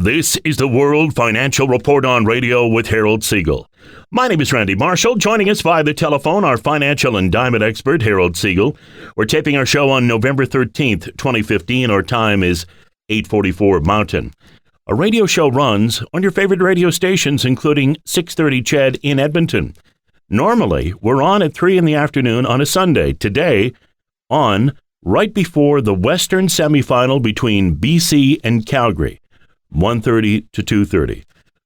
This is the World Financial Report on Radio with Harold Siegel. My name is Randy Marshall. Joining us via the telephone, our financial and diamond expert, Harold Siegel. We're taping our show on November 13th, 2015. Our time is 8:44 Mountain. Our radio show runs on your favorite radio stations, including 630 CHED in Edmonton. Normally, we're on at 3 in the afternoon on a Sunday. Today, on right before the Western semifinal between BC and Calgary. 1:30 to 2:30.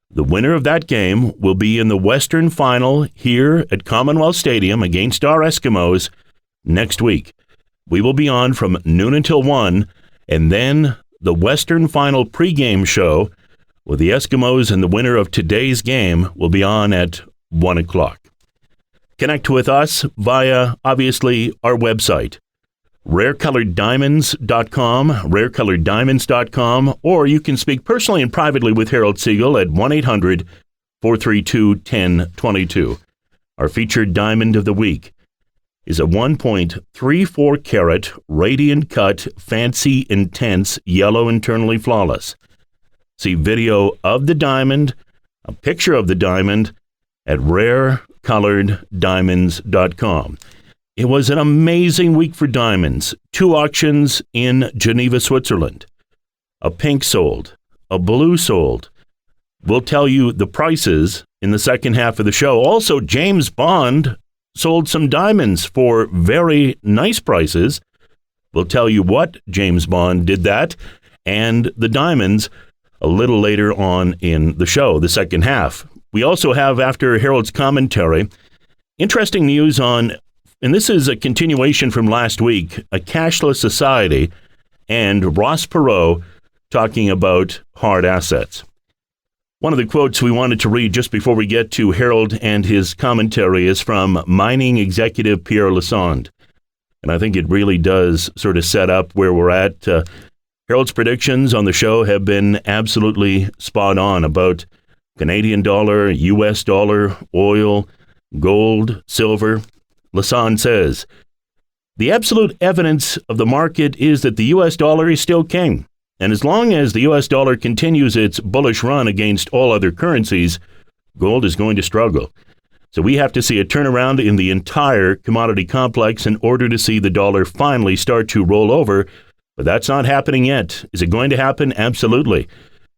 The winner of that game will be in the Western Final here at Commonwealth Stadium against our Eskimos next week. We will be on from noon until 1, and then the Western Final pregame show with the Eskimos and the winner of today's game will be on at 1 o'clock. Connect with us via, obviously, our website, rarecoloreddiamonds.com, rarecoloreddiamonds.com, or you can speak personally and privately with Harold Siegel at 1-800-432-1022. Our featured diamond of the week is a 1.34 carat radiant cut fancy intense yellow internally flawless. See video of the diamond, a picture of the diamond at rarecoloreddiamonds.com. It was an amazing week for diamonds. 2 auctions in Geneva, Switzerland. A pink sold, a blue sold. We'll tell you the prices in the second half of the show. Also, James Bond sold some diamonds for very nice prices. We'll tell you what James Bond did that and the diamonds a little later on in the show, the second half. We also have, after Harold's commentary, interesting news on, and this is a continuation from last week, a cashless society, and Ross Perot talking about hard assets. One of the quotes we wanted to read just before we get to Harold and his commentary is from mining executive Pierre Lassonde. And I think it really does sort of set up where we're at. Harold's predictions on the show have been absolutely spot on about Canadian dollar, US dollar, oil, gold, silver. Lassonde says, the absolute evidence of the market is that the U.S. dollar is still king. And as long as the U.S. dollar continues its bullish run against all other currencies, gold is going to struggle. So we have to see a turnaround in the entire commodity complex in order to see the dollar finally start to roll over. But that's not happening yet. Is it going to happen? Absolutely.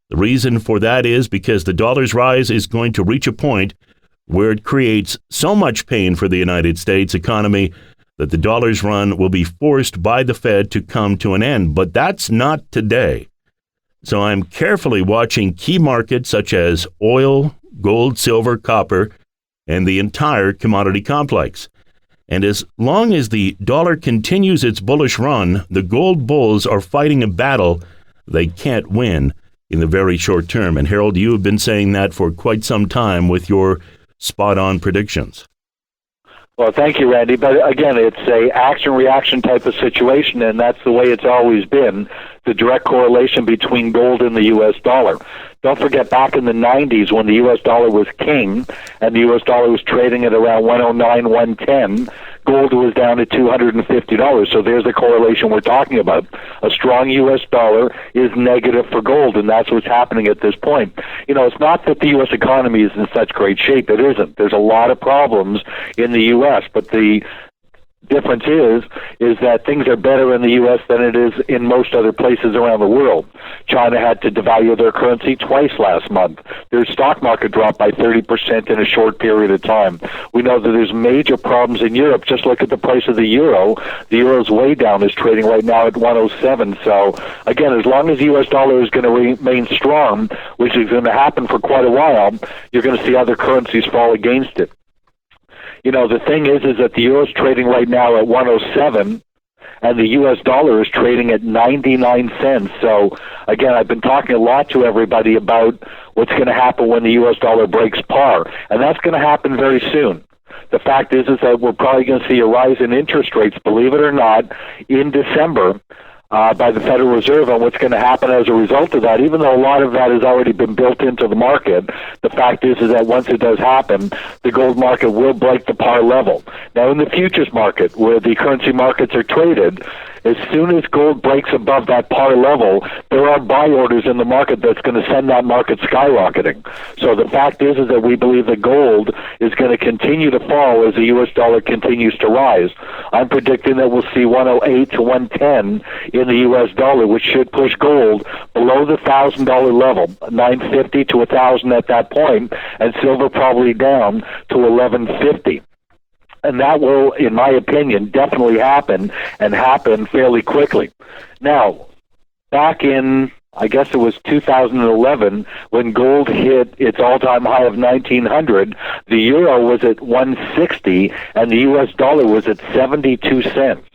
The reason for that is because the dollar's rise is going to reach a point where it creates so much pain for the United States economy that the dollar's run will be forced by the Fed to come to an end. But that's not today. So I'm carefully watching key markets such as oil, gold, silver, copper, and the entire commodity complex. And as long as the dollar continues its bullish run, the gold bulls are fighting a battle they can't win in the very short term. And Harold, you have been saying that for quite some time with your spot-on predictions. Well, thank you, Randy. But again, it's a action-reaction type of situation, and that's the way it's always been, the direct correlation between gold and the U.S. dollar. Don't forget, back in the 90s when the U.S. dollar was king and the U.S. dollar was trading at around 109, 110, gold was down to $250. So there's the correlation we're talking about. A strong U.S. dollar is negative for gold, and that's what's happening at this point. You know, it's not that the U.S. economy is in such great shape. It isn't. There's a lot of problems in the U.S., but the difference is that things are better in the U.S. than it is in most other places around the world. China had to devalue their currency twice last month. Their stock market dropped by 30% in a short period of time. We know that there's major problems in Europe. Just look at the price of the euro. The euro's way down, is trading right now at 107. So, again, as long as the U.S. dollar is going to remain strong, which is going to happen for quite a while, you're going to see other currencies fall against it. You know, the thing is that the euro is trading right now at 107, and the U.S. dollar is trading at 99 cents. So, again, I've been talking a lot to everybody about what's going to happen when the U.S. dollar breaks par, and that's going to happen very soon. The fact is that we're probably going to see a rise in interest rates, believe it or not, in December. By the Federal Reserve on what's going to happen as a result of that, even though a lot of that has already been built into the market. The fact is that once it does happen, the gold market will break the par level. Now, in the futures market, where the currency markets are traded, As soon as gold breaks above that par level, there are buy orders in the market that's going to send that market skyrocketing. So the fact is that we believe that gold is going to continue to fall as the U.S. dollar continues to rise. I'm predicting that we'll see 108 to 110 in the U.S. dollar, which should push gold below the $1,000 level, 950 to 1,000 at that point, and silver probably down to 1150. And that will, in my opinion, definitely happen, and happen fairly quickly. Now, back in, I guess it was 2011, when gold hit its all-time high of 1,900, the euro was at 160, and the U.S. dollar was at 72 cents.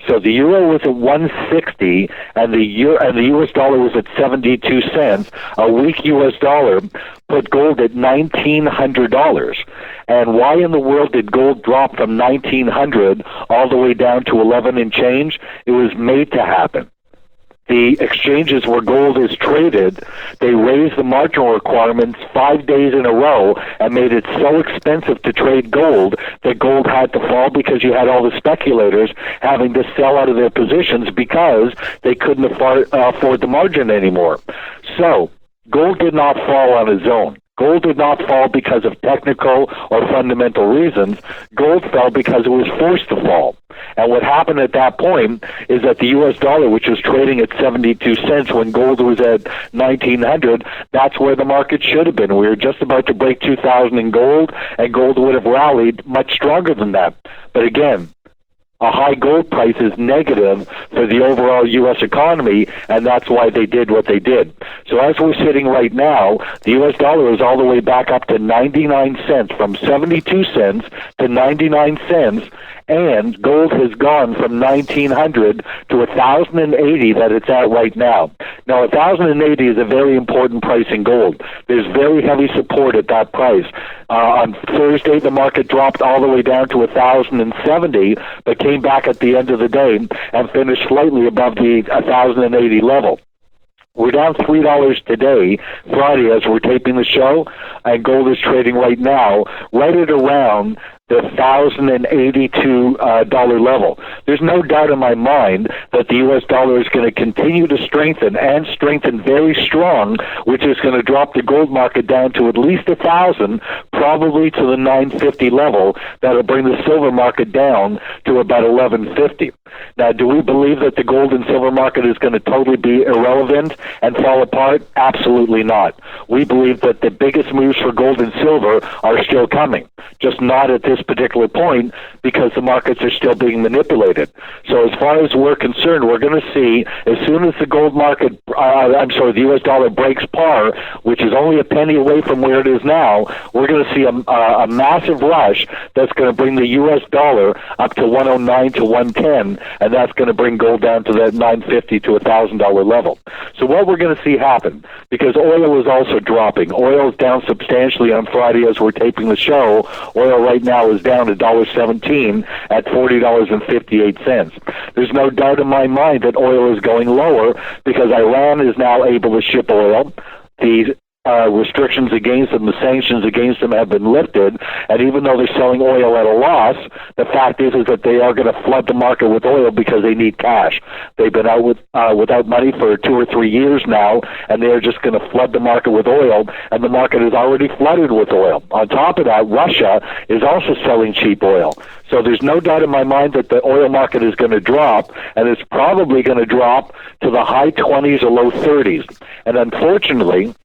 So the euro was at 160, and the U.S. dollar was at 72 cents. A weak U.S. dollar put gold at $1,900. And why in the world did gold drop from 1,900 all the way down to 11 and change? It was made to happen. The exchanges where gold is traded, they raised the marginal requirements 5 days in a row and made it so expensive to trade gold that gold had to fall, because you had all the speculators having to sell out of their positions because they couldn't afford the margin anymore. So gold did not fall on its own. Gold did not fall because of technical or fundamental reasons. Gold fell because it was forced to fall. And what happened at that point is that the U.S. dollar, which was trading at 72 cents when gold was at 1,900, that's where the market should have been. We were just about to break 2,000 in gold, and gold would have rallied much stronger than that. But again, a high gold price is negative for the overall U.S. economy, and that's why they did what they did. So as we're sitting right now, the U.S. dollar is all the way back up to 99 cents, from 72 cents to 99 cents, and gold has gone from 1,900 to 1,080 that it's at right now. Now, 1,080 is a very important price in gold. There's very heavy support at that price. On Thursday, the market dropped all the way down to 1,070, but came back at the end of the day and finished slightly above the 1,080 level. We're down $3 today, Friday, as we're taping the show, and gold is trading right now right at around the $1,082 level. There's no doubt in my mind that the U.S. dollar is going to continue to strengthen, and strengthen very strong, which is going to drop the gold market down to at least 1,000, probably to the 950 level. That'll bring the silver market down to about 1150. Now, do we believe that the gold and silver market is going to totally be irrelevant and fall apart? Absolutely not. We believe that the biggest moves for gold and silver are still coming, just not at this particular point, because the markets are still being manipulated. So as far as we're concerned, we're going to see, as soon as the gold market, the U.S. dollar breaks par, which is only a penny away from where it is now, we're going to see a massive rush that's going to bring the U.S. dollar up to 109 to 110, and that's going to bring gold down to that 950 to $1,000 level. So what we're going to see happen, because oil is also dropping. Oil is down substantially on Friday as we're taping the show. Oil right now is down to $1.17 at $40.58. There's no doubt in my mind that oil is going lower, because Iran is now able to ship oil. The restrictions against them, the sanctions against them have been lifted, and even though they're selling oil at a loss, the fact is that they are going to flood the market with oil because they need cash. They've been out without money for 2 or 3 years now, and they're just going to flood the market with oil, and the market is already flooded with oil. On top of that, Russia is also selling cheap oil. So there's no doubt in my mind that the oil market is going to drop, and it's probably going to drop to the high 20s or low 30s. And unfortunately,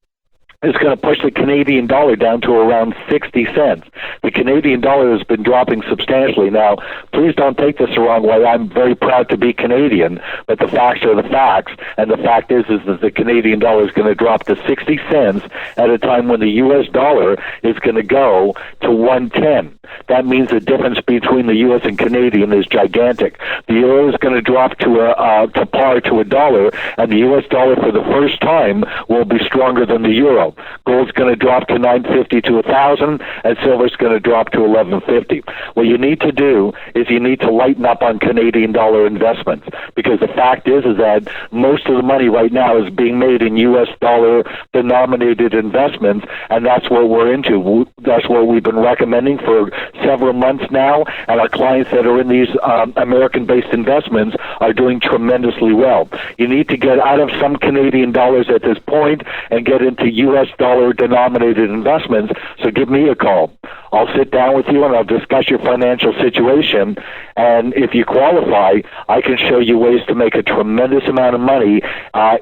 it's going to push the Canadian dollar down to around 60 cents. The Canadian dollar has been dropping substantially. Now, please don't take this the wrong way. I'm very proud to be Canadian, but the facts are the facts, and the fact is that the Canadian dollar is going to drop to 60 cents at a time when the U.S. dollar is going to go to 110. That means the difference between the U.S. and Canadian is gigantic. The euro is going to drop to par to $1, and the U.S. dollar for the first time will be stronger than the euro. go. Gold's going to drop to $950 to $1,000, and silver's going to drop to $1150. What you need to do is you need to lighten up on Canadian dollar investments, because the fact is that most of the money right now is being made in U.S. dollar denominated investments, and that's what we're into. That's what we've been recommending for several months now, and our clients that are in these American-based investments are doing tremendously well. You need to get out of some Canadian dollars at this point and get into U.S. dollar denominated investments, so give me a call. I'll sit down with you and I'll discuss your financial situation, and if you qualify, I can show you ways to make a tremendous amount of money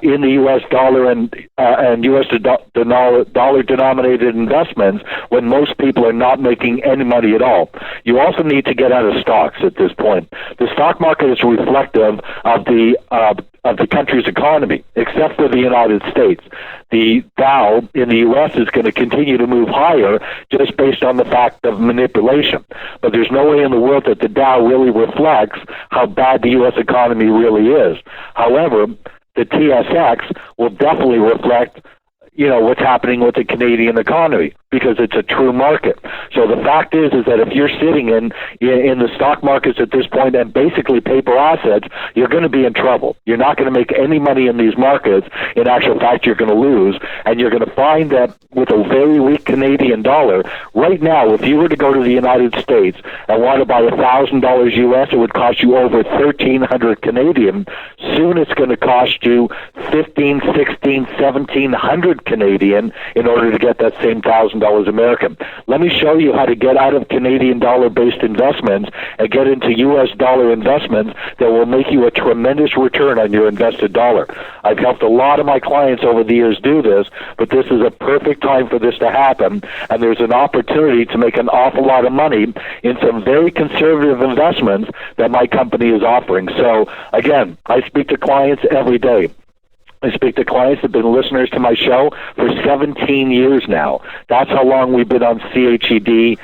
in the U.S. dollar and U.S. dollar denominated investments when most people are not making any money at all. You also need to get out of stocks at this point. The stock market is reflective of the country's economy, except for the United States. The Dow in the U.S. is going to continue to move higher just based on the fact of manipulation. But there's no way in the world that the Dow really reflects how bad the U.S. economy really is. However, the TSX will definitely reflect what's happening with the Canadian economy, because it's a true market. So the fact is that if you're sitting in the stock markets at this point and basically paper assets, you're going to be in trouble. You're not going to make any money in these markets. In actual fact, you're going to lose, and you're going to find that with a very weak Canadian dollar, right now, if you were to go to the United States and want to buy $1,000 US, it would cost you over 1,300 Canadian. Soon it's going to cost you 15, 16, 1,700 Canadian in order to get that same $1,000 American. Let me show you how to get out of Canadian dollar-based investments and get into U.S. dollar investments that will make you a tremendous return on your invested dollar. I've helped a lot of my clients over the years do this, but this is a perfect time for this to happen, and there's an opportunity to make an awful lot of money in some very conservative investments that my company is offering. So, again, I speak to clients every day. I speak to clients that have been listeners to my show for 17 years now. That's how long we've been on CHED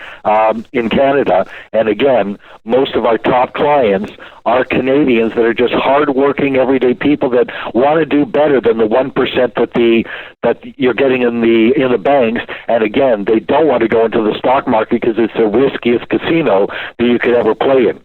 in Canada. And again, most of our top clients are Canadians that are just hardworking, everyday people that want to do better than the 1% that you're getting in the banks. And again, they don't want to go into the stock market because it's the riskiest casino that you could ever play in.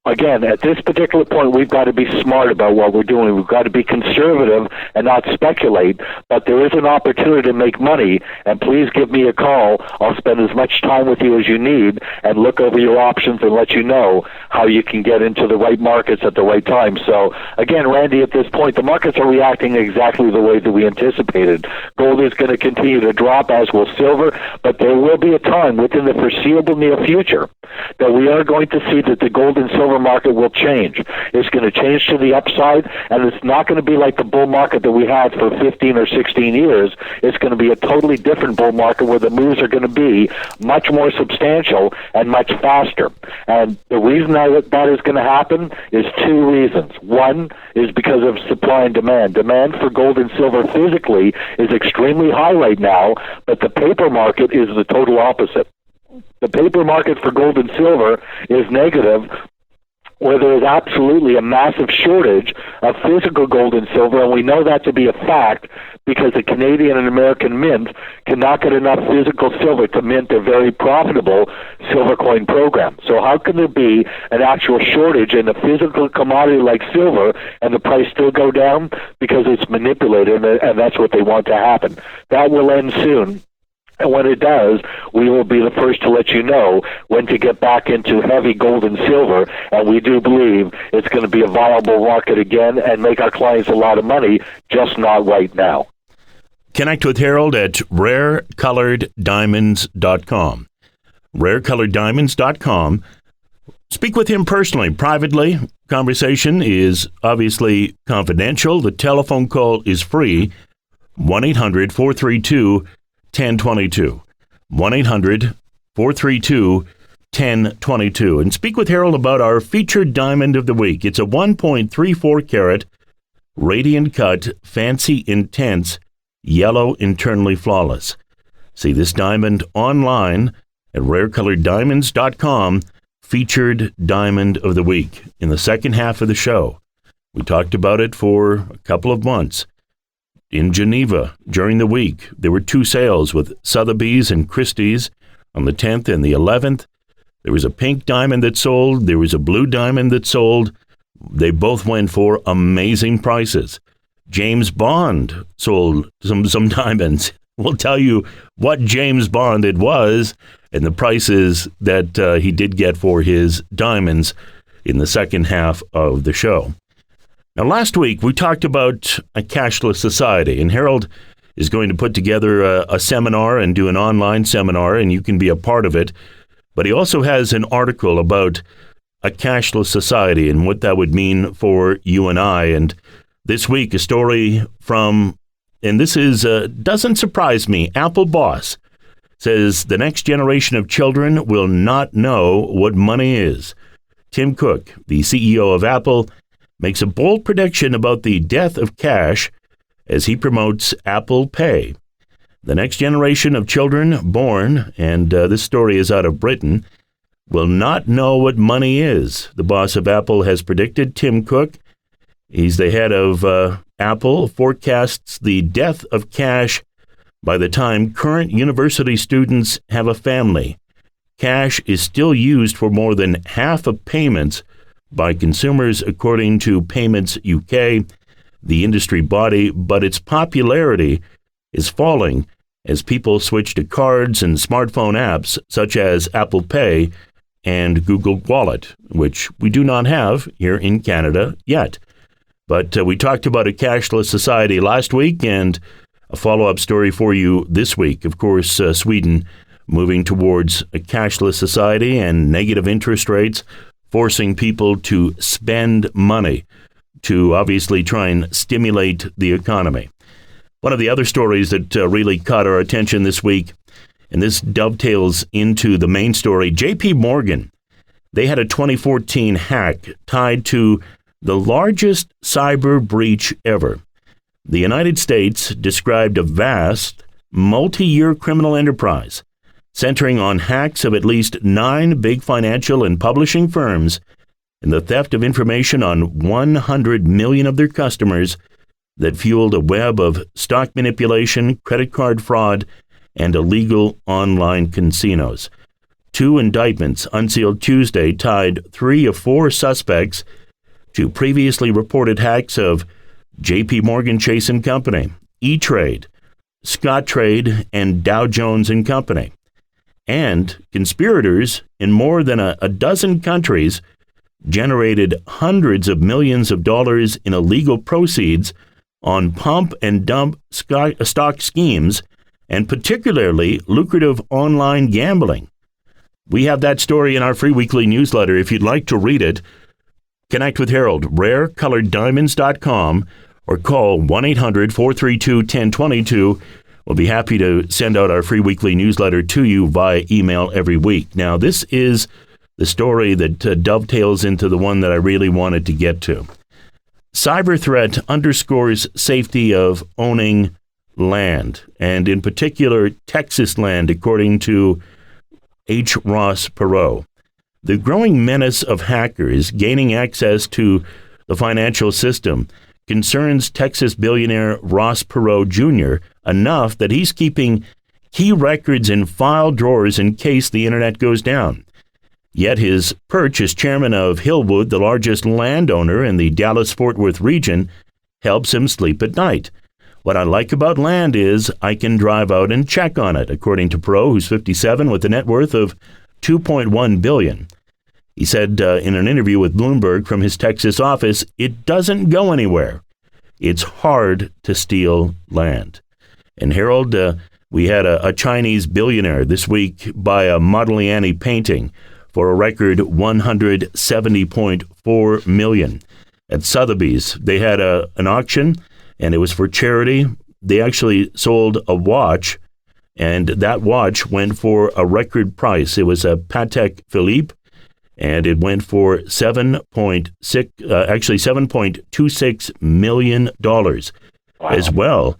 Again, at this particular point, we've got to be smart about what we're doing. We've got to be conservative and not speculate, but there is an opportunity to make money, and please give me a call. I'll spend as much time with you as you need and look over your options and let you know how you can get into the right markets at the right time. So, again, Randy, at this point, the markets are reacting exactly the way that we anticipated. Gold is going to continue to drop, as will silver, but there will be a time within the foreseeable near future that we are going to see that the gold and silver market will change. It's going to change to the upside, and it's not going to be like the bull market that we had for 15 or 16 years. It's going to be a totally different bull market where the moves are going to be much more substantial and much faster. And the reason that is going to happen is two reasons. One is because of supply and demand. Demand for gold and silver physically is extremely high right now, but the paper market is the total opposite. The paper market for gold and silver is negative, where there is absolutely a massive shortage of physical gold and silver, and we know that to be a fact because the Canadian and American mint cannot get enough physical silver to mint a very profitable silver coin program. So how can there be an actual shortage in a physical commodity like silver and the price still go down? Because it's manipulated, and that's what they want to happen. That will end soon. And when it does, we will be the first to let you know when to get back into heavy gold and silver. And we do believe it's going to be a viable market again and make our clients a lot of money, just not right now. Connect with Harold at rarecoloreddiamonds.com. rarecoloreddiamonds.com. Speak with him personally, privately. Conversation is obviously confidential. The telephone call is free. 1-800-432-1022. 1-800-432-1022. And speak with Harold about our featured diamond of the week. It's a 1.34 carat, radiant cut, fancy intense, yellow, internally flawless. See this diamond online at rarecoloreddiamonds.com, featured diamond of the week. In the second half of the show, we talked about it for a couple of months. in Geneva during the week. There were 2 sales with Sotheby's and Christie's on the 10th and the 11th. There was a pink diamond that sold. There was a blue diamond that sold. They both went for amazing prices. James Bond sold some diamonds. We'll tell you what James Bond it was and the prices that he did get for his diamonds in the second half of the show. Now, last week, we talked about a cashless society, and Harold is going to put together a seminar and do an online seminar, and you can be a part of it. But he also has an article about a cashless society and what that would mean for you and I. And this week, a story from, and this is doesn't surprise me, Apple boss says the next generation of children will not know what money is. Tim Cook, the CEO of Apple, makes a bold prediction about the death of cash as he promotes Apple Pay. The next generation of children born, and this story is out of Britain, will not know what money is. The boss of Apple has predicted. Tim Cook, he's the head of Apple, forecasts the death of cash by the time current university students have a family. Cash is still used for more than half of payments by consumers, according to Payments UK, the industry body, but its popularity is falling as people switch to cards and smartphone apps such as Apple Pay and Google Wallet, which we do not have here in Canada yet. But we talked about a cashless society last week, and a follow-up story for you this week. Of course, Sweden moving towards a cashless society and negative interest rates, forcing people to spend money to obviously try and stimulate the economy. One of the other stories that really caught our attention this week, and this dovetails into the main story, JP Morgan, they had a 2014 hack tied to the largest cyber breach ever. The United States described a vast, multi-year criminal enterprise centering on hacks of at least 9 big financial and publishing firms and the theft of information on 100 million of their customers that fueled a web of stock manipulation, credit card fraud, and illegal online casinos. 2 indictments unsealed Tuesday tied 3 of 4 suspects to previously reported hacks of JP Morgan Chase & Company, E-Trade, Scottrade, and Dow Jones & Company. And conspirators in more than a dozen countries generated hundreds of millions of dollars in illegal proceeds on pump and dump stock schemes and particularly lucrative online gambling. We have that story in our free weekly newsletter. If you'd like to read it, connect with Harold, rarecoloreddiamonds.com, or call 1-800-432-1022. We'll be happy to send out our free weekly newsletter to you via email every week. Now, this is the story that dovetails into the one that I really wanted to get to. Cyber threat underscores safety of owning land, and in particular, Texas land, according to H. Ross Perot. The growing menace of hackers gaining access to the financial system concerns Texas billionaire Ross Perot Jr. enough that he's keeping key records in file drawers in case the internet goes down. Yet his perch as chairman of Hillwood, the largest landowner in the Dallas-Fort Worth region, helps him sleep at night. What I like about land is I can drive out and check on it, according to Perot, who's 57 with a net worth of $2.1 billion. He said in an interview with Bloomberg from his Texas office, it doesn't go anywhere. It's hard to steal land. And Harold, we had a Chinese billionaire this week buy a Modigliani painting for a record $170.4 million. At Sotheby's, they had an auction, and it was for charity. They actually sold a watch, and that watch went for a record price. It was a Patek Philippe, and it went for $7.26 million as well.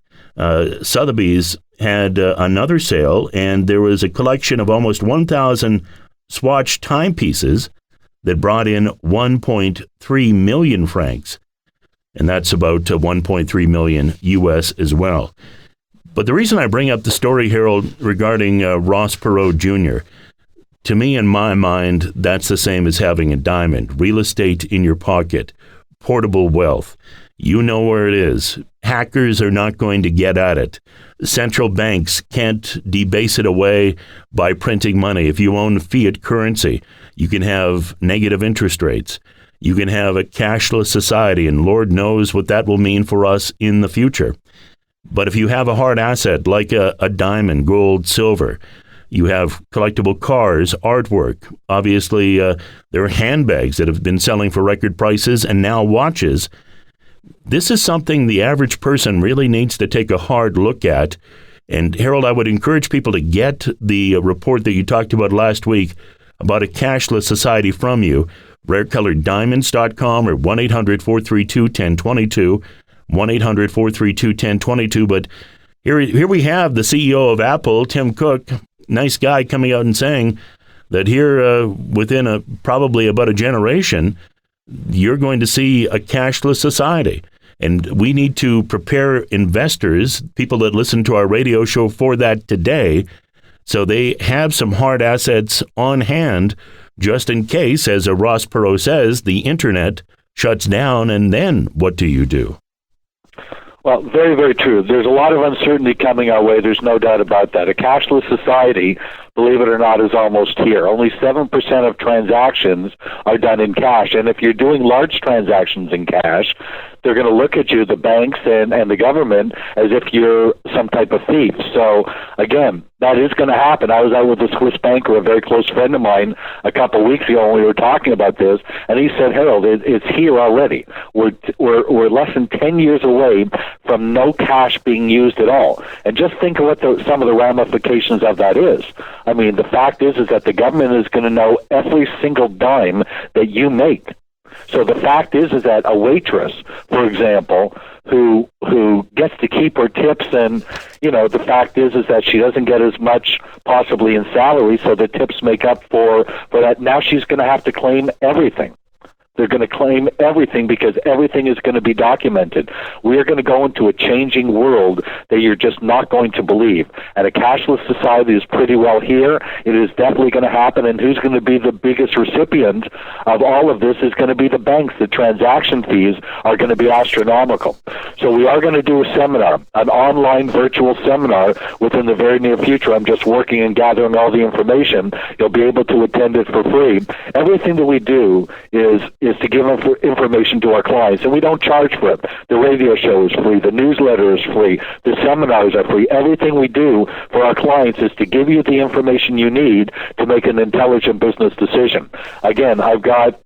Sotheby's had another sale, and there was a collection of almost 1,000 Swatch timepieces that brought in 1.3 million francs. and that's about 1.3 million US as well. But the reason I bring up the story, Harold, regarding Ross Perot Jr., to me, in my mind, that's the same as having a diamond. Real estate in your pocket, portable wealth. You know where it is. Hackers are not going to get at it. Central banks can't debase it away by printing money. If you own fiat currency, you can have negative interest rates. You can have a cashless society, and Lord knows what that will mean for us in the future. But if you have a hard asset like a diamond, gold, silver, you have collectible cars, artwork. Obviously, there are handbags that have been selling for record prices, and now watches. This is something the average person really needs to take a hard look at. And Harold, I would encourage people to get the report that you talked about last week about a cashless society from you, rarecoloreddiamonds.com or 1-800-432-1022, 1-800-432-1022. But here we have the CEO of Apple, Tim Cook, nice guy, coming out and saying that here within probably about a generation, you're going to see a cashless society. And we need to prepare investors, people that listen to our radio show, for that today, so they have some hard assets on hand just in case, as Ross Perot says, the internet shuts down, and then what do you do? Well, very, very true. There's a lot of uncertainty coming our way. There's no doubt about that. A cashless society, believe it or not, is almost here. Only 7% of transactions are done in cash. And if you're doing large transactions in cash, they're going to look at you, the banks and the government, as if you're some type of thief. So, again, that is going to happen. I was out with a Swiss banker, a very close friend of mine, a couple of weeks ago when we were talking about this, and he said, Harold, it's here already. We're less than 10 years away from no cash being used at all. And just think of what some of the ramifications of that is. I mean, the fact is that the government is going to know every single dime that you make. So the fact is that a waitress, for example, who gets to keep her tips, and the fact is that she doesn't get as much possibly in salary, so the tips make up for that. Now she's going to have to claim everything. They're going to claim everything because everything is going to be documented. We are going to go into a changing world that you're just not going to believe. And a cashless society is pretty well here. It is definitely going to happen. And who's going to be the biggest recipient of all of this is going to be the banks. The transaction fees are going to be astronomical. So we are going to do a seminar, an online virtual seminar within the very near future. I'm just working and gathering all the information. You'll be able to attend it for free. Everything that we do is to give information to our clients, and we don't charge for it. The radio show is free. The newsletter is free. The seminars are free. Everything we do for our clients is to give you the information you need to make an intelligent business decision. Again, I've got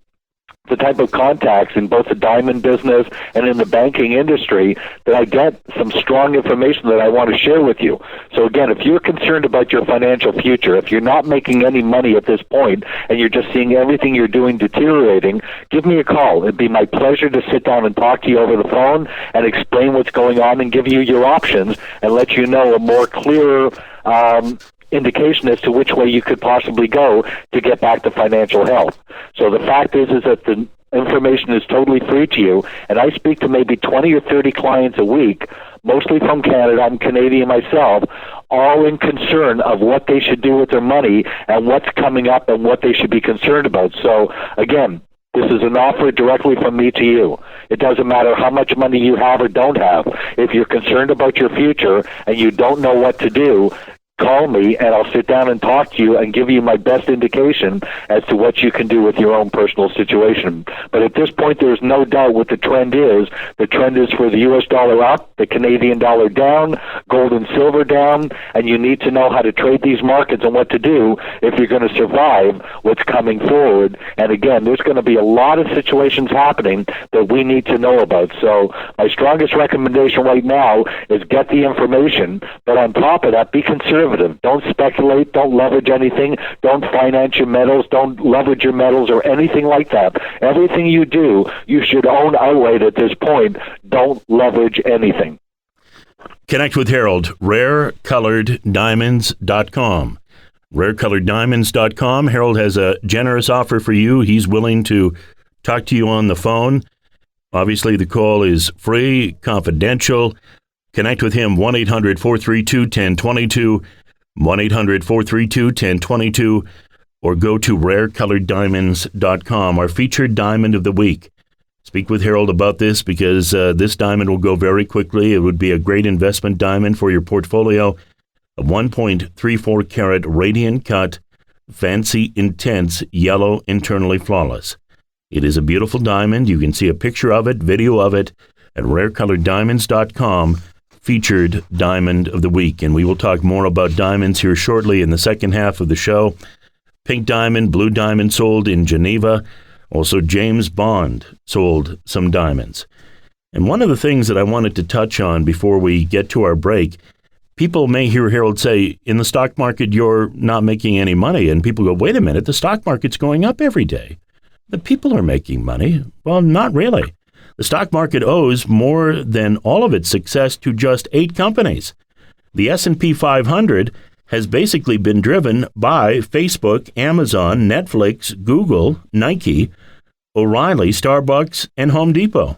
the type of contacts in both the diamond business and in the banking industry that I get some strong information that I want to share with you. So again, if you're concerned about your financial future, if you're not making any money at this point and you're just seeing everything you're doing deteriorating, give me a call. It'd be my pleasure to sit down and talk to you over the phone and explain what's going on and give you your options and let you know a more clearer indication as to which way you could possibly go to get back to financial health. So the fact is that the information is totally free to you, and I speak to maybe 20 or 30 clients a week, mostly from Canada. I'm Canadian myself, all in concern of what they should do with their money and what's coming up and what they should be concerned about. So again, this is an offer directly from me to you. It doesn't matter how much money you have or don't have. If you're concerned about your future and you don't know what to do, call me and I'll sit down and talk to you and give you my best indication as to what you can do with your own personal situation. But at this point, there's no doubt what the trend is. The trend is for the U.S. dollar up, the Canadian dollar down, gold and silver down, and you need to know how to trade these markets and what to do if you're going to survive what's coming forward. And again, there's going to be a lot of situations happening that we need to know about. So my strongest recommendation right now is get the information, but on top of that, be conservative. Don't speculate. Don't leverage anything. Don't finance your metals. Don't leverage your metals or anything like that. Everything you do, you should own outright at this point. Don't leverage anything. Connect with Harold, rarecoloreddiamonds.com. rarecoloreddiamonds.com. Harold has a generous offer for you. He's willing to talk to you on the phone. Obviously, the call is free, confidential. Connect with him, 1-800-432-1022, 1-800-432-1022, or go to rarecoloreddiamonds.com, our featured diamond of the week. Speak with Harold about this because this diamond will go very quickly. It would be a great investment diamond for your portfolio. A 1.34 carat radiant cut, fancy, intense, yellow, internally flawless. It is a beautiful diamond. You can see a picture of it, video of it, at rarecoloreddiamonds.com, featured diamond of the week. And we will talk more about diamonds here shortly in the second half of the show. Pink diamond, blue diamond sold in Geneva. Also, James Bond sold some diamonds. And one of the things that I wanted to touch on before we get to our break, people may hear Harold say, in the stock market, you're not making any money. And people go, wait a minute, the stock market's going up every day. The people are making money. Well, not really. The stock market owes more than all of its success to just 8 companies. The S&P 500 has basically been driven by Facebook, Amazon, Netflix, Google, Nike, O'Reilly, Starbucks, and Home Depot.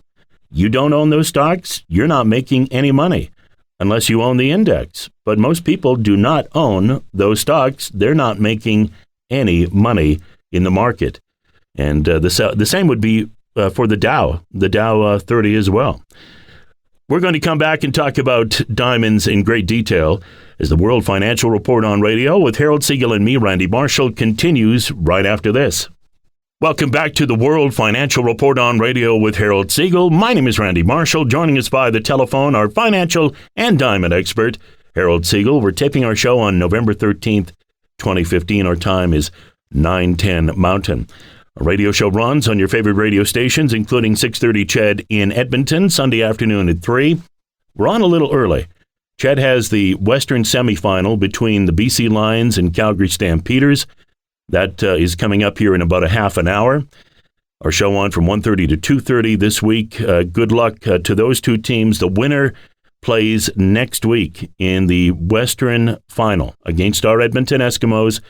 You don't own those stocks, you're not making any money unless you own the index. But most people do not own those stocks. They're not making any money in the market. And the same would be for the Dow 30 as well. We're going to come back and talk about diamonds in great detail as the World Financial Report on Radio with Harold Siegel and me, Randy Marshall, continues right after this. Welcome back to the World Financial Report on Radio with Harold Siegel. My name is Randy Marshall. Joining us by the telephone, our financial and diamond expert, Harold Siegel. We're taping our show on November 13th, 2015. Our time is 9:10 Mountain. Our radio show runs on your favorite radio stations, including 630 CHED in Edmonton, Sunday afternoon at 3. We're on a little early. CHED has the Western semifinal between the BC Lions and Calgary Stampeders. That is coming up here in about a half an hour. Our show on from 1:30 to 2:30 this week. Good luck to those two teams. The winner plays next week in the Western final against our Edmonton Eskimos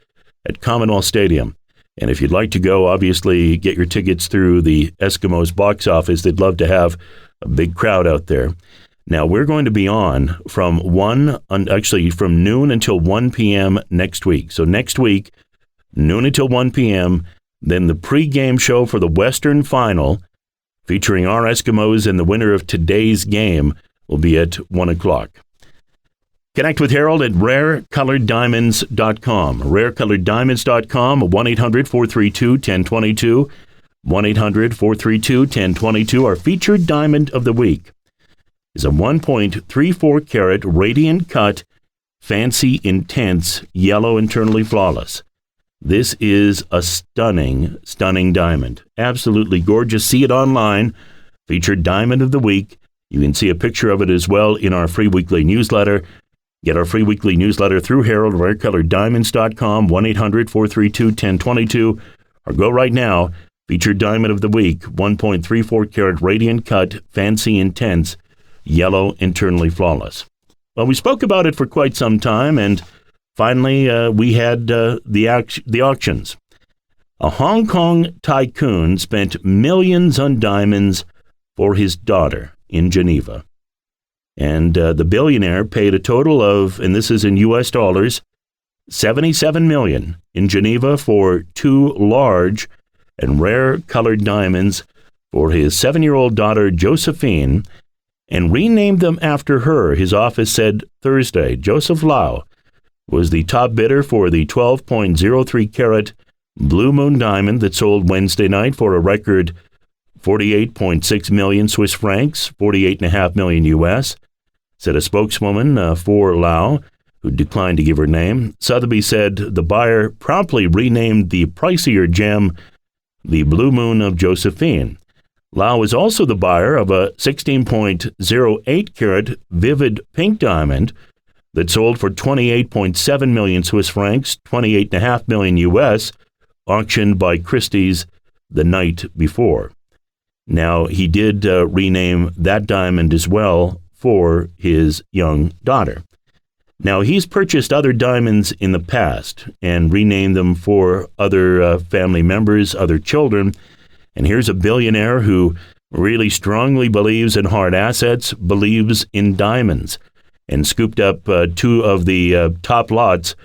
at Commonwealth Stadium. And if you'd like to go, obviously get your tickets through the Eskimos box office. They'd love to have a big crowd out there. Now, we're going to be on from noon until 1 p.m. next week. So next week, noon until 1 p.m., then the pregame show for the Western Final, featuring our Eskimos and the winner of today's game, will be at 1 o'clock. Connect with Harold at rarecoloreddiamonds.com. rarecoloreddiamonds.com, 1-800-432-1022, 1-800-432-1022. Our featured diamond of the week is a 1.34 carat radiant cut, fancy, intense, yellow, internally flawless. This is a stunning, stunning diamond. Absolutely gorgeous. See it online. Featured diamond of the week. You can see a picture of it as well in our free weekly newsletter. Get our free weekly newsletter through Harold, rarecoloreddiamonds.com, 1-800-432-1022, or go right now. Featured diamond of the week, 1.34 carat radiant cut, fancy, intense, yellow, internally flawless. Well, we spoke about it for quite some time, and finally we had the auctions. A Hong Kong tycoon spent millions on diamonds for his daughter in Geneva. And the billionaire paid a total of, and this is in U.S. dollars, $77 million in Geneva for 2 large and rare colored diamonds for his 7-year-old daughter, Josephine, and renamed them after her, his office said Thursday. Joseph Lau was the top bidder for the 12.03 carat Blue Moon diamond that sold Wednesday night for a record 48.6 million Swiss francs, 48.5 million U.S., said a spokeswoman for Lau, who declined to give her name. Sotheby's said the buyer promptly renamed the pricier gem the Blue Moon of Josephine. Lau is also the buyer of a 16.08 carat vivid pink diamond that sold for 28.7 million Swiss francs, 28.5 million U.S., auctioned by Christie's the night before. Now, he did rename that diamond as well for his young daughter. Now, he's purchased other diamonds in the past and renamed them for other family members, other children. And here's a billionaire who really strongly believes in hard assets, believes in diamonds, and scooped up two of the top lots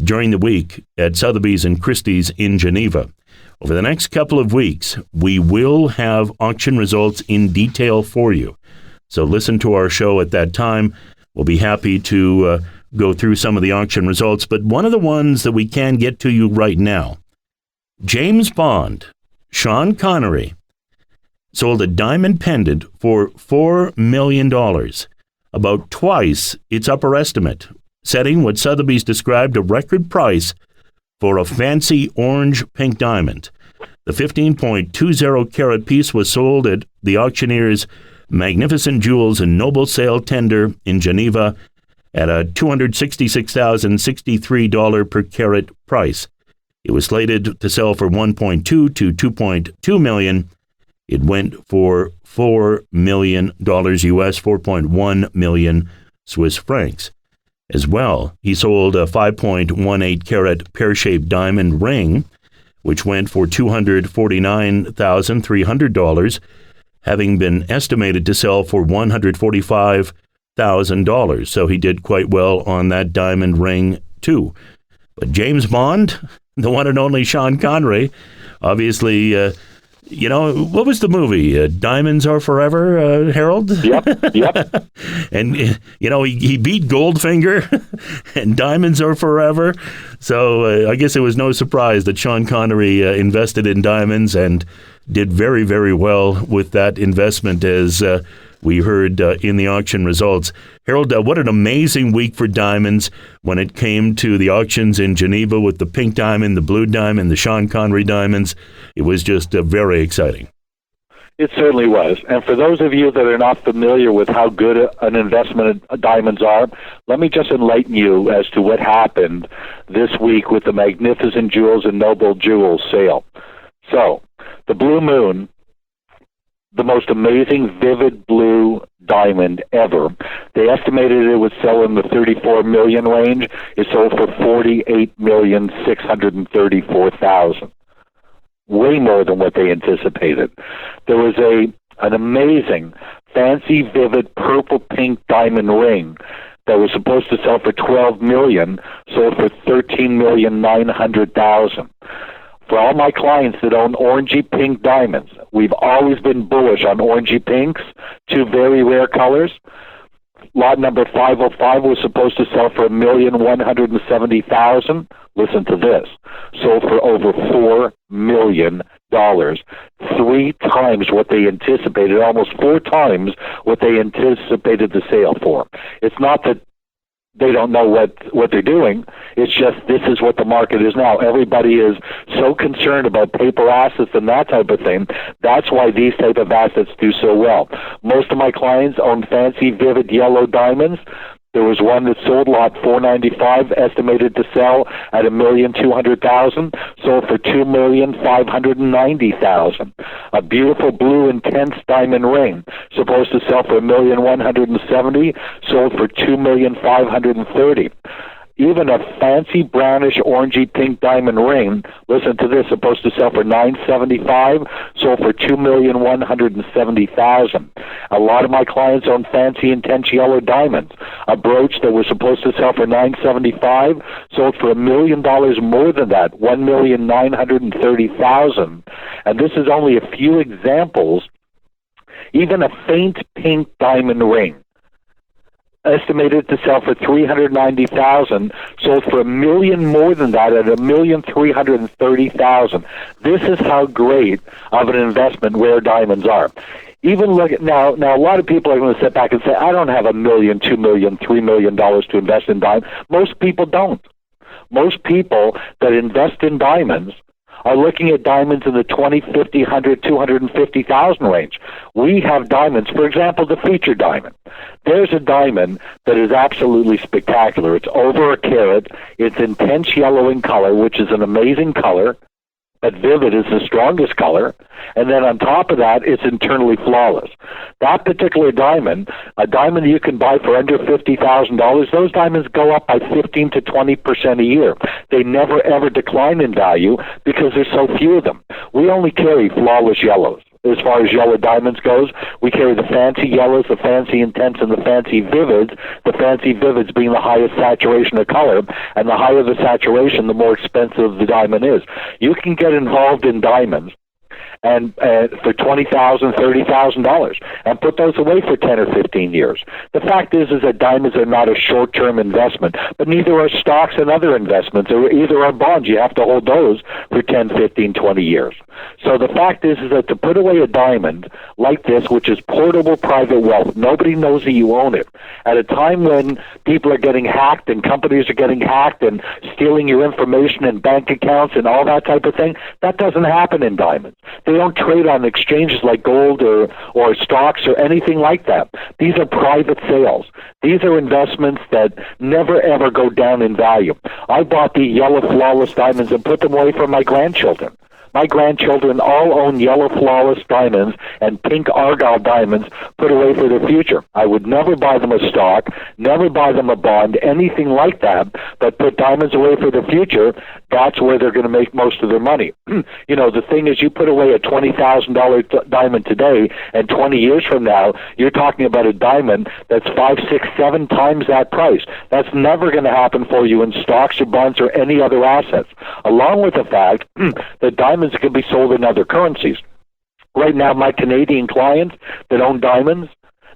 during the week at Sotheby's and Christie's in Geneva. Over the next couple of weeks, we will have auction results in detail for you. So listen to our show at that time. We'll be happy to go through some of the auction results. But one of the ones that we can get to you right now, James Bond, Sean Connery, sold a diamond pendant for $4 million, about twice its upper estimate, setting what Sotheby's described a record price for a fancy orange-pink diamond. The 15.20 carat piece was sold at the auctioneer's Magnificent Jewels and Noble Sale tender in Geneva at a $266,063 per carat price. It was slated to sell for $1.2 to $2.2 million. It went for $4 million US, 4.1 million Swiss francs. As well, he sold a 5.18 carat pear-shaped diamond ring, which went for $249,300, having been estimated to sell for $145,000. So he did quite well on that diamond ring, too. But James Bond, the one and only Sean Connery, obviously, what was the movie? Diamonds Are Forever, Harold? Yep. And, he beat Goldfinger and Diamonds Are Forever. So I guess it was no surprise that Sean Connery invested in diamonds and did very, very well with that investment, as we heard in the auction results. Harold, what an amazing week for diamonds when it came to the auctions in Geneva with the pink diamond, the blue diamond, the Sean Connery diamonds. It was just very exciting. It certainly was. And for those of you that are not familiar with how good an investment diamonds are, let me just enlighten you as to what happened this week with the Magnificent Jewels and Noble Jewels sale. So, the Blue Moon, the most amazing vivid blue diamond ever. They estimated it would sell in the 34 million range. It sold for 48,634,000. Way more than what they anticipated. There was an amazing, fancy, vivid purple pink diamond ring that was supposed to sell for 12 million, sold for 13,900,000. For all my clients that own orangey pink diamonds, we've always been bullish on orangey pinks, two very rare colors. Lot number 505 was supposed to sell for $1,170,000. Listen to this. Sold for over $4 million. 3 times what they anticipated, almost 4 times what they anticipated the sale for. It's not that they don't know what they're doing. It's just this is what the market is now. Everybody is so concerned about paper assets and that type of thing. That's why these type of assets do so well. Most of my clients own fancy, vivid yellow diamonds. There was one that sold, lot 495, estimated to sell at $1,200,000, sold for $2,590,000. A beautiful blue intense diamond ring, supposed to sell for $1,170,000, sold for $2,530,000. Even a fancy brownish orangey pink diamond ring, listen to this, supposed to sell for $975,000, sold for $2,170,000. A lot of my clients own fancy intense yellow diamonds. A brooch that was supposed to sell for $975,000, sold for $1 million more than that, $1,930,000. And this is only a few examples. Even a faint pink diamond ring, estimated to sell for $390,000, sold for $1 million more than that at $1,330,000. This is how great of an investment rare diamonds are. Even look at now. A lot of people are going to sit back and say, "I don't have $1 million, $2 million, $3 million to invest in diamonds." Most people don't. Most people that invest in diamonds are looking at diamonds in the 20, 50, 100, 250,000 range. We have diamonds, for example, the feature diamond. There's a diamond that is absolutely spectacular. It's over a carat. It's intense yellow in color, which is an amazing color, but vivid is the strongest color. And then on top of that, it's internally flawless. That particular diamond, a diamond you can buy for under $50,000, those diamonds go up by 15 to 20% a year. They never, ever decline in value because there's so few of them. We only carry flawless yellows. as far as yellow diamonds goes. We carry the fancy yellows, the fancy intense, and the fancy vivids. The fancy vivids being the highest saturation of color, and the higher the saturation, the more expensive the diamond is. You can get involved in diamonds and for $20,000, $30,000, and put those away for 10 or 15 years. The fact is that diamonds are not a short-term investment, but neither are stocks and other investments, or either are bonds. You have to hold those for 10, 15, 20 years. So the fact is that to put away a diamond like this, which is portable private wealth, nobody knows that you own it, at a time when people are getting hacked and companies are getting hacked and stealing your information and bank accounts and all that type of thing, that doesn't happen in diamonds. They don't trade on exchanges like gold or stocks or anything like that. These are private sales. These are investments that never, ever go down in value. I bought the yellow flawless diamonds and put them away for my grandchildren. My grandchildren all own yellow flawless diamonds and pink argyle diamonds put away for their future. I would never buy them a stock, never buy them a bond, anything like that, but put diamonds away for the future. That's where they're going to make most of their money. You know, the thing is, you put away a $20,000 diamond today, and 20 years from now, you're talking about a diamond that's 5, 6, 7 times that price. That's never going to happen for you in stocks or bonds or any other assets. Along with the fact that diamonds can be sold in other currencies. Right now, my Canadian clients that own diamonds,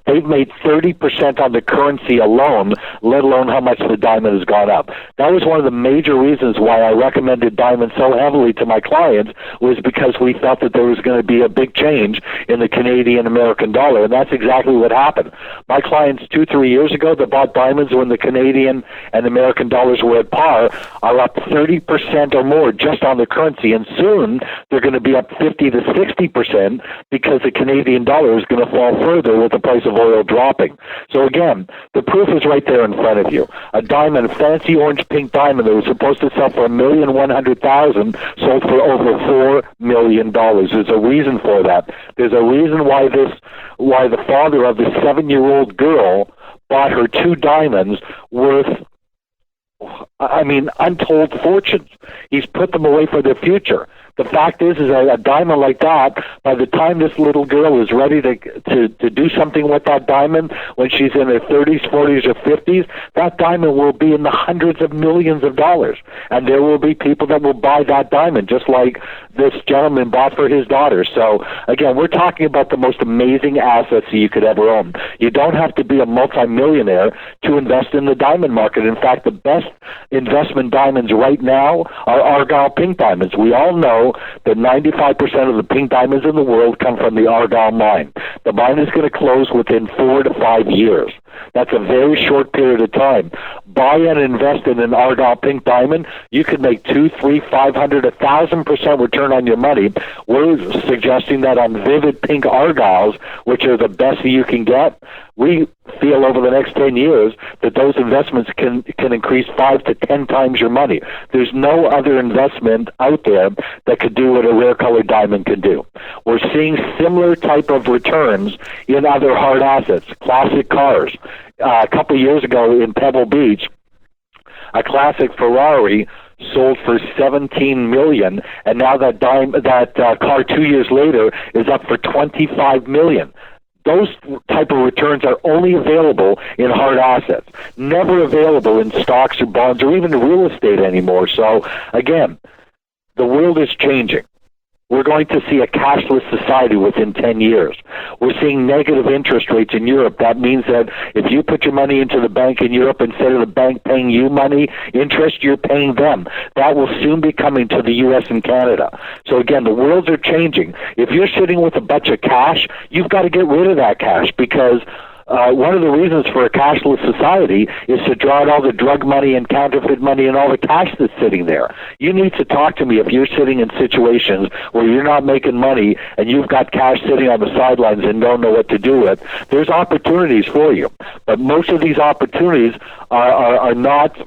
they've made 30% on the currency alone, let alone how much the diamond has gone up. That was one of the major reasons why I recommended diamonds so heavily to my clients, was because we felt that there was going to be a big change in the Canadian-American dollar, and that's exactly what happened. My clients 2-3 years ago that bought diamonds when the Canadian and American dollars were at par are up 30% or more just on the currency, and soon they're going to be up 50 to 60% because the Canadian dollar is going to fall further with the price of oil dropping. So again, the proof is right there in front of you. A diamond, a fancy orange pink diamond that was supposed to sell for $1,100,000 sold for over $4 million. There's a reason for that. There's a reason why the father of the 7-year-old girl bought her 2 diamonds worth, untold fortunes. He's put them away for their future. The fact is a diamond like that, by the time this little girl is ready to do something with that diamond, when she's in her 30s, 40s, or 50s, that diamond will be in the hundreds of millions of dollars. And there will be people that will buy that diamond, just like this gentleman bought for his daughter. So, again, we're talking about the most amazing assets that you could ever own. You don't have to be a multimillionaire to invest in the diamond market. In fact, the best investment diamonds right now are Argyle pink diamonds. We all know that 95% of the pink diamonds in the world come from the Argyle mine. The mine is going to close within 4 to 5 years. That's a very short period of time. Buy and invest in an Argyle pink diamond. You could make 2, 3, 500, 1,000% return on your money. We're suggesting that on vivid pink Argyles, which are the best that you can get, we feel over the next 10 years that those investments can increase 5 to 10 times your money. There's no other investment out there that could do what a rare colored diamond can do. We're seeing similar type of returns in other hard assets, classic cars. A couple of years ago in Pebble Beach, a classic Ferrari sold for $17 million, and now that car 2 years later is up for $25 million. Those type of returns are only available in hard assets, never available in stocks or bonds or even real estate anymore. So, again, the world is changing. We're going to see a cashless society within 10 years. We're seeing negative interest rates in Europe. That means that if you put your money into the bank in Europe, instead of the bank paying you money, interest, you're paying them. That will soon be coming to the U.S. and Canada. So again, the worlds are changing. If you're sitting with a bunch of cash, you've got to get rid of that cash, because one of the reasons for a cashless society is to draw out all the drug money and counterfeit money and all the cash that's sitting there. You need to talk to me if you're sitting in situations where you're not making money and you've got cash sitting on the sidelines and don't know what to do with. There's opportunities for you, but most of these opportunities are not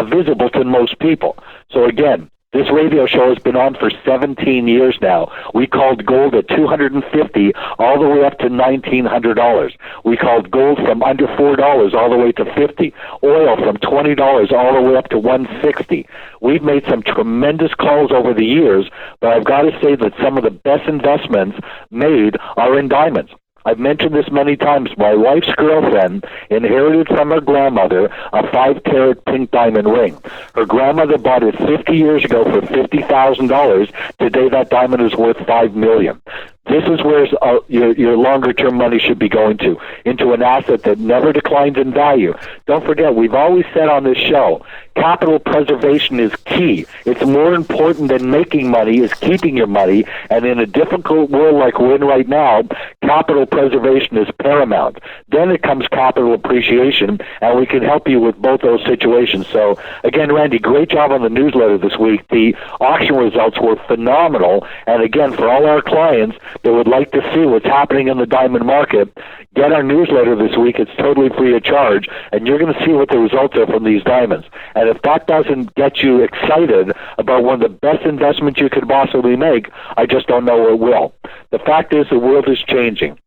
visible to most people. So again, This radio show has been on for 17 years now. We called gold at $250 all the way up to $1,900. We called gold from under $4 all the way to $50. Oil from $20 all the way up to $160. We've made some tremendous calls over the years, but I've got to say that some of the best investments made are in diamonds. I've mentioned this many times. My wife's girlfriend inherited from her grandmother a 5-carat pink diamond ring. Her grandmother bought it 50 years ago for $50,000. Today that diamond is worth $5 million. This is where your longer-term money should be going to, into an asset that never declines in value. Don't forget, we've always said on this show, capital preservation is key. It's more important than making money is keeping your money, and in a difficult world like we're in right now, capital preservation is paramount. Then it comes capital appreciation, and we can help you with both those situations. So, again, Randy, great job on the newsletter this week. The auction results were phenomenal, and again, for all our clients that would like to see what's happening in the diamond market, get our newsletter this week. It's totally free of charge, and you're going to see what the results are from these diamonds. And if that doesn't get you excited about one of the best investments you could possibly make, I just don't know what will. The fact is the world is changing.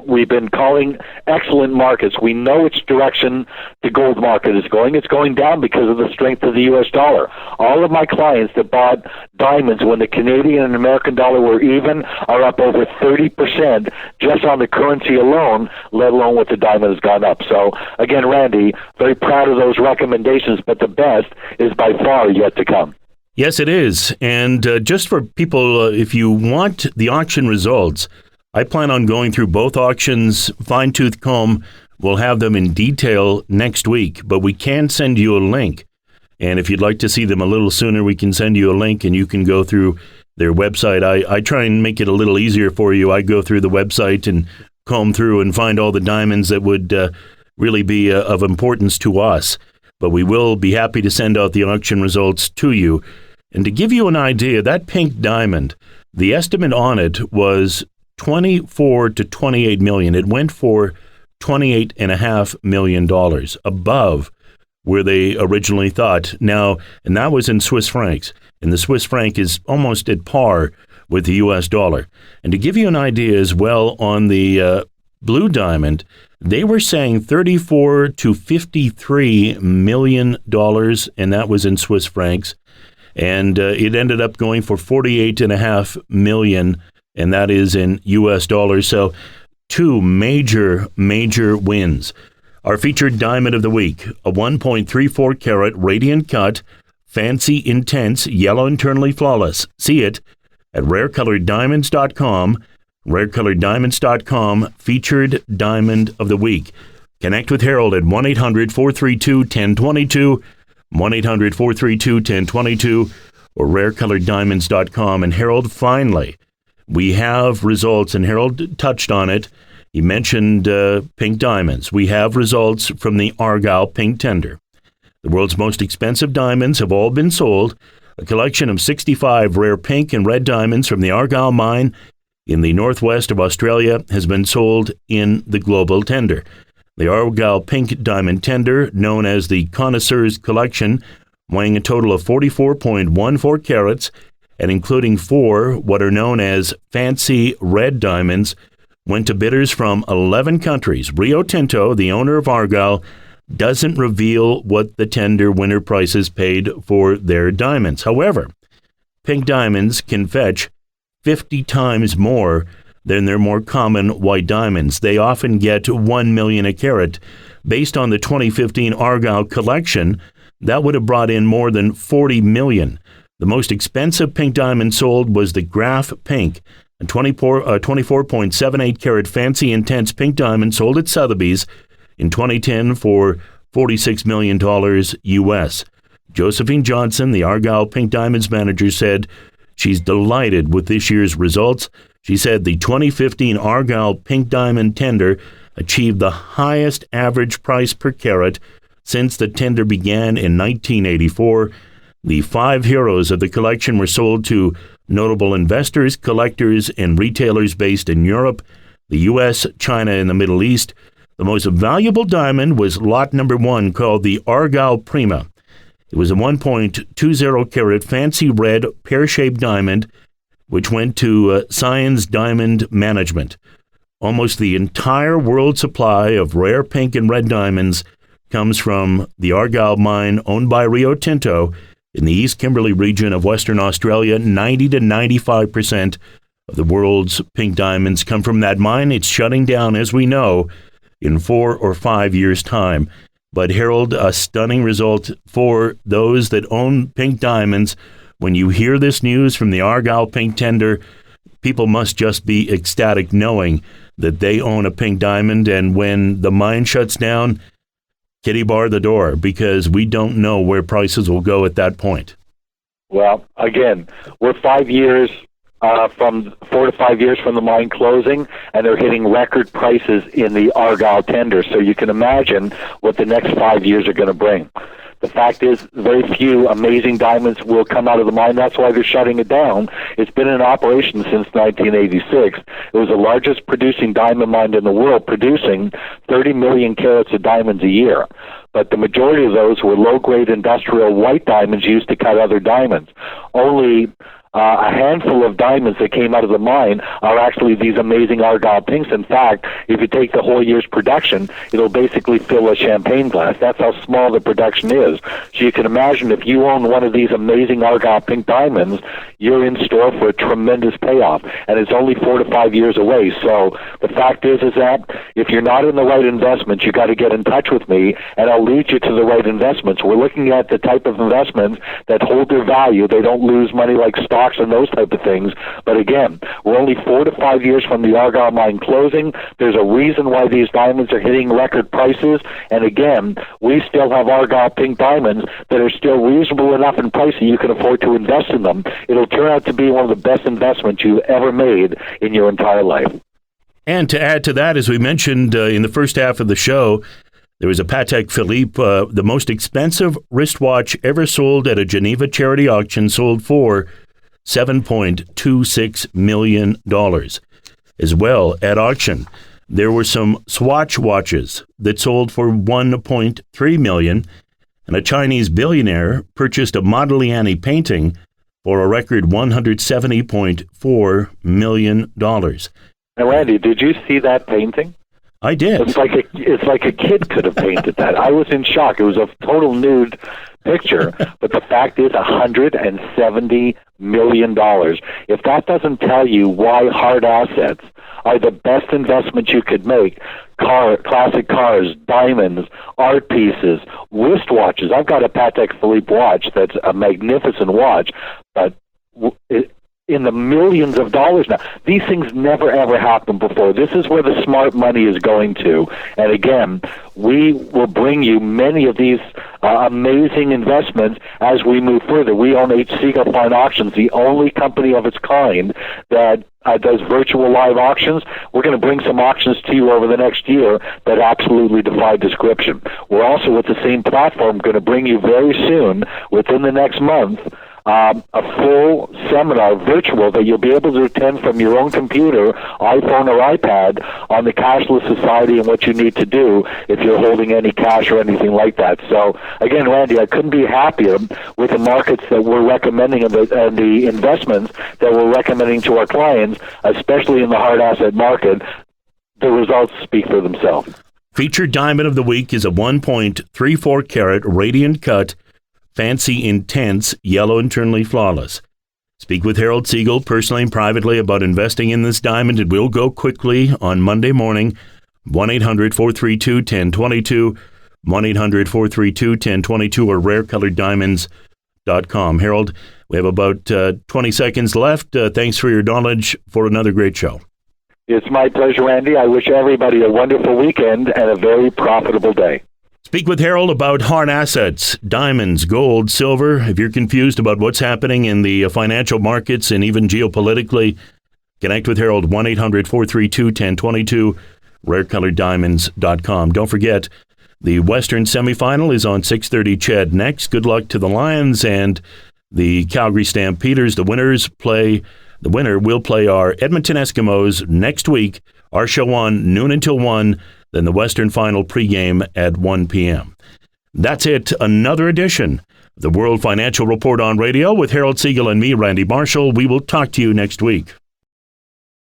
We've been calling excellent markets. We know which direction the gold market is going. It's going down because of the strength of the U.S. dollar. All of my clients that bought diamonds when the Canadian and American dollar were even are up over 30% just on the currency alone, let alone what the diamond has gone up. So, again, Randy, very proud of those recommendations, but the best is by far yet to come. Yes, it is. And just for people, if you want the auction results, I plan on going through both auctions, fine-tooth comb. We'll have them in detail next week, but we can send you a link. And if you'd like to see them a little sooner, we can send you a link and you can go through their website. I try and make it a little easier for you. I go through the website and comb through and find all the diamonds that would really be of importance to us. But we will be happy to send out the auction results to you. And to give you an idea, that pink diamond, the estimate on it was $24 to $28 million. It went for $28.5 million, above where they originally thought. Now, and that was in Swiss francs, and the Swiss franc is almost at par with the U.S. dollar. And to give you an idea as well, on the blue diamond, they were saying $34 to $53 million, and that was in Swiss francs. And it ended up going for $48.5 million, and that is in U.S. dollars. So 2 major wins. Our featured diamond of the week, a 1.34 carat radiant cut, fancy intense, yellow internally flawless. See it at rarecoloreddiamonds.com. rarecoloreddiamonds.com, featured diamond of the week. Connect with Harold at 1-800-432-1022, 1-800-432-1022, or rarecoloreddiamonds.com. And Harold, finally, we have results, and Harold touched on it. He mentioned pink diamonds. We have results from the Argyle Pink Tender. The world's most expensive diamonds have all been sold. A collection of 65 rare pink and red diamonds from the Argyle mine in the northwest of Australia has been sold in the global tender. The Argyle Pink Diamond Tender, known as the Connoisseur's Collection, weighing a total of 44.14 carats, and including 4 what are known as fancy red diamonds, went to bidders from 11 countries. Rio Tinto, the owner of Argyle, doesn't reveal what the tender winner prices paid for their diamonds. However, pink diamonds can fetch 50 times more than their more common white diamonds. They often get $1 million a carat. Based on the 2015 Argyle collection, that would have brought in more than $40 million. The most expensive pink diamond sold was the Graph Pink, a 24.78 carat fancy intense pink diamond sold at Sotheby's in 2010 for $46 million U.S. Josephine Johnson, the Argyle Pink Diamonds manager, said she's delighted with this year's results. She said the 2015 Argyle Pink Diamond Tender achieved the highest average price per carat since the tender began in 1984. The 5 heroes of the collection were sold to notable investors, collectors, and retailers based in Europe, the U.S., China, and the Middle East. The most valuable diamond was lot number 1, called the Argyle Prima. It was a 1.20 carat fancy red pear-shaped diamond, which went to Science Diamond Management. Almost the entire world supply of rare pink and red diamonds comes from the Argyle mine owned by Rio Tinto in the East Kimberley region of Western Australia. 90 to 95% of the world's pink diamonds come from that mine. It's shutting down, as we know, in 4 or 5 years' time. But Harold, a stunning result for those that own pink diamonds. When you hear this news from the Argyle pink tender, people must just be ecstatic knowing that they own a pink diamond. And when the mine shuts down, kitty bar the door, because we don't know where prices will go at that point. Well, again, we're 5 years from 4 to 5 years from the mine closing, and they're hitting record prices in the Argyle tender. So you can imagine what the next 5 years are going to bring. The fact is, very few amazing diamonds will come out of the mine. That's why they're shutting it down. It's been in operation since 1986. It was the largest producing diamond mine in the world, producing 30 million carats of diamonds a year. But the majority of those were low-grade industrial white diamonds used to cut other diamonds. Only a handful of diamonds that came out of the mine are actually these amazing Argyle pinks. In fact, if you take the whole year's production, it'll basically fill a champagne glass. That's how small the production is. So you can imagine if you own one of these amazing Argyle pink diamonds, you're in store for a tremendous payoff. And it's only 4 to 5 years away. So the fact is that if you're not in the right investments, you got to get in touch with me, and I'll lead you to the right investments. We're looking at the type of investments that hold their value. They don't lose money like stocks and those type of things. But again, we're only 4 to 5 years from the Argyle mine closing. There's a reason why these diamonds are hitting record prices. And again, we still have Argyle pink diamonds that are still reasonable enough in price that you can afford to invest in them. It'll turn out to be one of the best investments you've ever made in your entire life. And to add to that, as we mentioned in the first half of the show, there was a Patek Philippe, the most expensive wristwatch ever sold at a Geneva charity auction, sold for $7.26 million. As well, at auction, there were some Swatch watches that sold for $1.3 million, and a Chinese billionaire purchased a Modigliani painting for a record $170.4 million. Now, Randy, did you see that painting? I did. It's like a kid could have painted that. I was in shock. It was a total nude picture, but the fact is $170 million. If that doesn't tell you why hard assets are the best investment you could make, classic cars, diamonds, art pieces, wristwatches. I've got a Patek Philippe watch that's a magnificent watch, but in the millions of dollars now. These things never, ever happened before. This is where the smart money is going to. And again, we will bring you many of these amazing investments as we move further. We own H. Siegel Fine Auctions, the only company of its kind that does virtual live auctions. We're going to bring some auctions to you over the next year that absolutely defy description. We're also, with the same platform, going to bring you very soon, within the next month, a full seminar, virtual, that you'll be able to attend from your own computer, iPhone or iPad, on the cashless society and what you need to do if you're holding any cash or anything like that. So, again, Randy, I couldn't be happier with the markets that we're recommending and the investments that we're recommending to our clients, especially in the hard asset market. The results speak for themselves. Featured diamond of the week is a 1.34 carat radiant cut, fancy intense, yellow internally flawless. Speak with Harold Siegel personally and privately about investing in this diamond. It will go quickly on Monday morning. 1-800-432-1022, 1-800-432-1022, or rarecoloreddiamonds.com. Harold, we have about 20 seconds left. Thanks for your knowledge for another great show. It's my pleasure, Randy. I wish everybody a wonderful weekend and a very profitable day. Speak with Harold about hard assets, diamonds, gold, silver. If you're confused about what's happening in the financial markets and even geopolitically, connect with Harold, 1-800-432-1022, rarecoloreddiamonds.com. Don't forget, the Western semifinal is on 6:30 CHED next. Good luck to the Lions and the Calgary Stampeders. The winner will play our Edmonton Eskimos next week. Our show on noon until 1. Then the Western Final pregame at 1 p.m. That's it. Another edition The World Financial Report on Radio with Harold Siegel and me, Randy Marshall. We will talk to you next week.